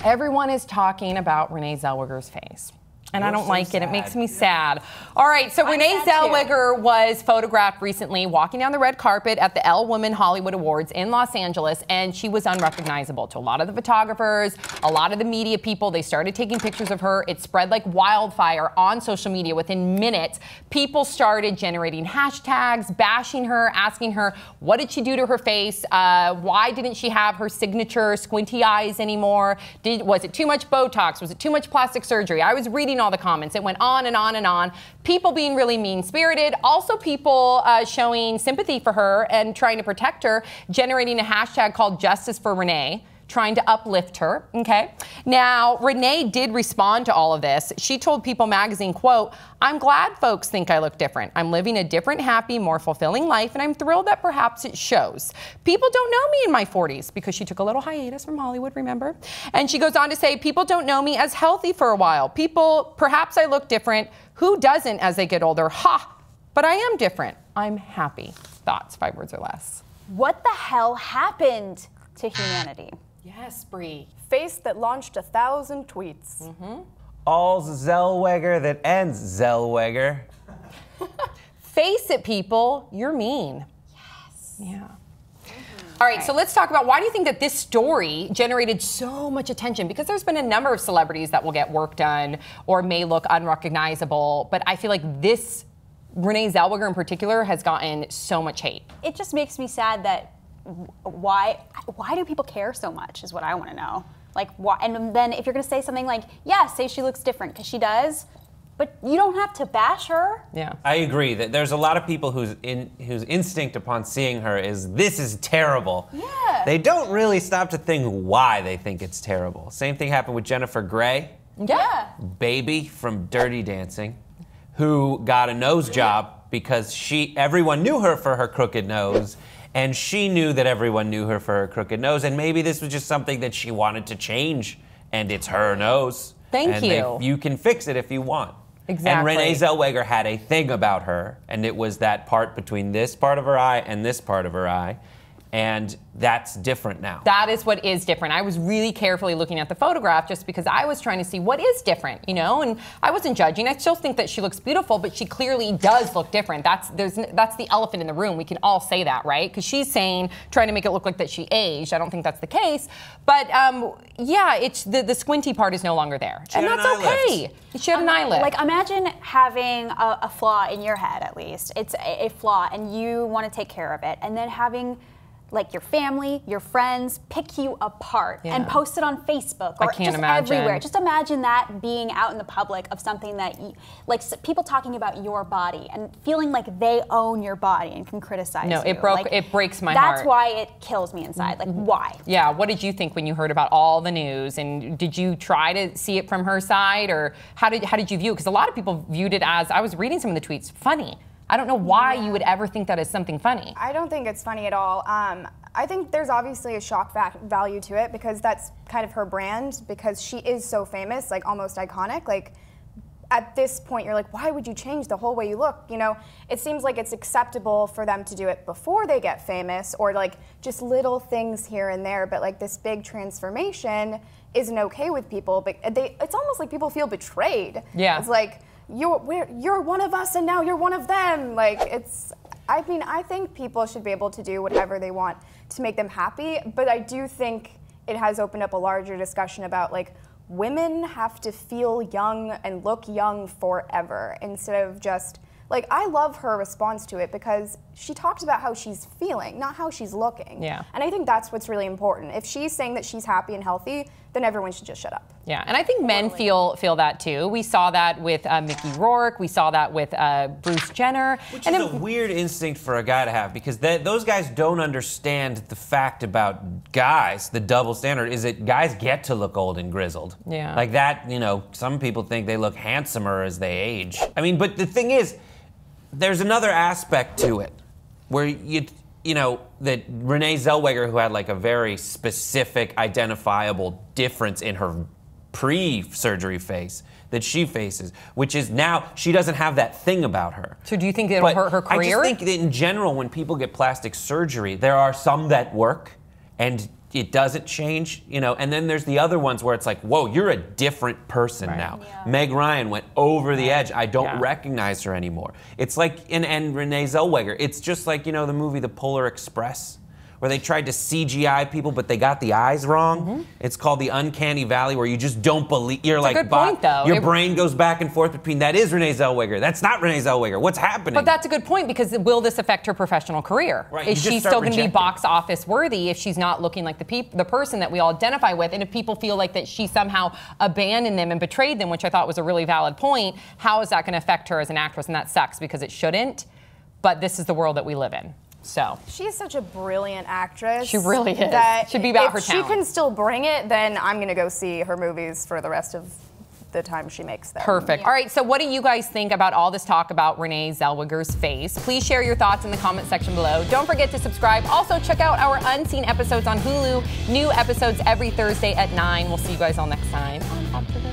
Everyone is talking about Renee Zellweger's face. And I don't like it. It makes me sad. All right, so Renee Zellweger was photographed recently walking down the red carpet at the Elle Women Hollywood Awards in Los Angeles, and she was unrecognizable to a lot of the photographers, a lot of the media people. They started taking pictures of her. It spread like wildfire on social media. Within minutes, people started generating hashtags, bashing her, asking her, what did she do to her face? Why didn't she have her signature squinty eyes anymore? Was it too much Botox? Was it too much plastic surgery? I was reading all the comments. It went on and on and on. People being really mean-spirited. Also people showing sympathy for her and trying to protect her, generating a hashtag called Justice for Renee, trying to uplift her, okay? Now, Renee did respond to all of this. She told People magazine, quote, "I'm glad folks think I look different. I'm living a different, happy, more fulfilling life, and I'm thrilled that perhaps it shows. People don't know me in my 40s," because she took a little hiatus from Hollywood, remember? And she goes on to say, "People don't know me as healthy for a while. Perhaps I look different. Who doesn't as they get older? Ha! But I am different. I'm happy." Thoughts, 5 words or less. What the hell happened to humanity? Yes, Bree. Face that launched 1,000 tweets. All's Zellweger that ends Zellweger. Face it, people. You're mean. Yes. Yeah. All right, so let's talk about why do you think that this story generated so much attention? Because there's been a number of celebrities that will get work done or may look unrecognizable, but I feel like this, Renee Zellweger in particular, has gotten so much hate. It just makes me sad that why do people care so much is what I want to know. Like, why? And then if you're going to say something like, yeah, say she looks different, because she does, but you don't have to bash her. Yeah. I agree that there's a lot of people whose instinct upon seeing her is, this is terrible. Yeah. They don't really stop to think why they think it's terrible. Same thing happened with Jennifer Grey. Yeah. Baby from Dirty Dancing, who got a nose job because everyone knew her for her crooked nose. And she knew that everyone knew her for her crooked nose, and maybe this was just something that she wanted to change, and it's her nose. Thank you. You can fix it if you want. Exactly. And Renee Zellweger had a thing about her, and it was that part between this part of her eye and this part of her eye. And that's different now. That is what is different. I was really carefully looking at the photograph just because I was trying to see what is different, you know, and I wasn't judging. I still think that she looks beautiful, but she clearly does look different. That's the elephant in the room. We can all say that, right? Because she's trying to make it look like that she aged. I don't think that's the case. But yeah, it's the squinty part is no longer there. And that's okay. She had an eye lift. Like, imagine having a flaw in your head, at least. It's a flaw, and you want to take care of it. And then having like your family, your friends pick you apart and post it on Facebook or just everywhere. Just imagine that being out in the public of something that, like people talking about your body and feeling like they own your body and can criticize you. No, it breaks my heart. That's why it kills me inside. Like, why? Yeah, what did you think when you heard about all the news? And did you try to see it from her side, or how did you view it? Because a lot of people viewed it as, I was reading some of the tweets, funny. I don't know why you would ever think that is something funny. I don't think it's funny at all. I think there's obviously a shock value to it because that's kind of her brand, because she is so famous, like almost iconic. Like at this point, you're like, why would you change the whole way you look? You know, it seems like it's acceptable for them to do it before they get famous, or like just little things here and there, but like this big transformation isn't okay with people. But it's almost like people feel betrayed. Yeah. It's like, you're one of us and now you're one of them. Like, I mean, I think people should be able to do whatever they want to make them happy, but I do think it has opened up a larger discussion about, like, women have to feel young and look young forever instead of just, like, I love her response to it because she talks about how she's feeling, not how she's looking. Yeah. And I think that's what's really important. If she's saying that she's happy and healthy, then everyone should just shut up. Yeah, and I think men feel that too. We saw that with Mickey Rourke. We saw that with Bruce Jenner. Which is a weird instinct for a guy to have, because those guys don't understand the fact about guys. The double standard is that guys get to look old and grizzled. Yeah. Like that, you know, some people think they look handsomer as they age. I mean, but the thing is, there's another aspect to it where you know, that Renee Zellweger, who had like a very specific, identifiable difference in her pre-surgery face that she faces, which is now she doesn't have that thing about her. So do you think it'll hurt her career? I just think that in general, when people get plastic surgery, there are some that work, and it doesn't change, you know, and then there's the other ones where it's like, whoa, you're a different person now. Yeah. Meg Ryan went over the edge. I don't recognize her anymore. It's like, and Renee Zellweger, it's just like, you know, the movie The Polar Express, where they tried to CGI people, but they got the eyes wrong. It's called the Uncanny Valley, where you just don't believe. You're like, good point, though. Your brain goes back and forth between that is Renee Zellweger, that's not Renee Zellweger. What's happening? But that's a good point, because will this affect her professional career? Right. Is she still going to be box office worthy if she's not looking like the person that we all identify with? And if people feel like that she somehow abandoned them and betrayed them, which I thought was a really valid point, how is that going to affect her as an actress? And that sucks, because it shouldn't. But this is the world that we live in. So she is such a brilliant actress. She really is. That should be about her talent. If she can still bring it, then I'm going to go see her movies for the rest of the time she makes them. Perfect. Yeah. All right, so what do you guys think about all this talk about Renee Zellweger's face? Please share your thoughts in the comment section below. Don't forget to subscribe. Also, check out our unseen episodes on Hulu. New episodes every Thursday at 9. We'll see you guys all next time on Pop Trigger.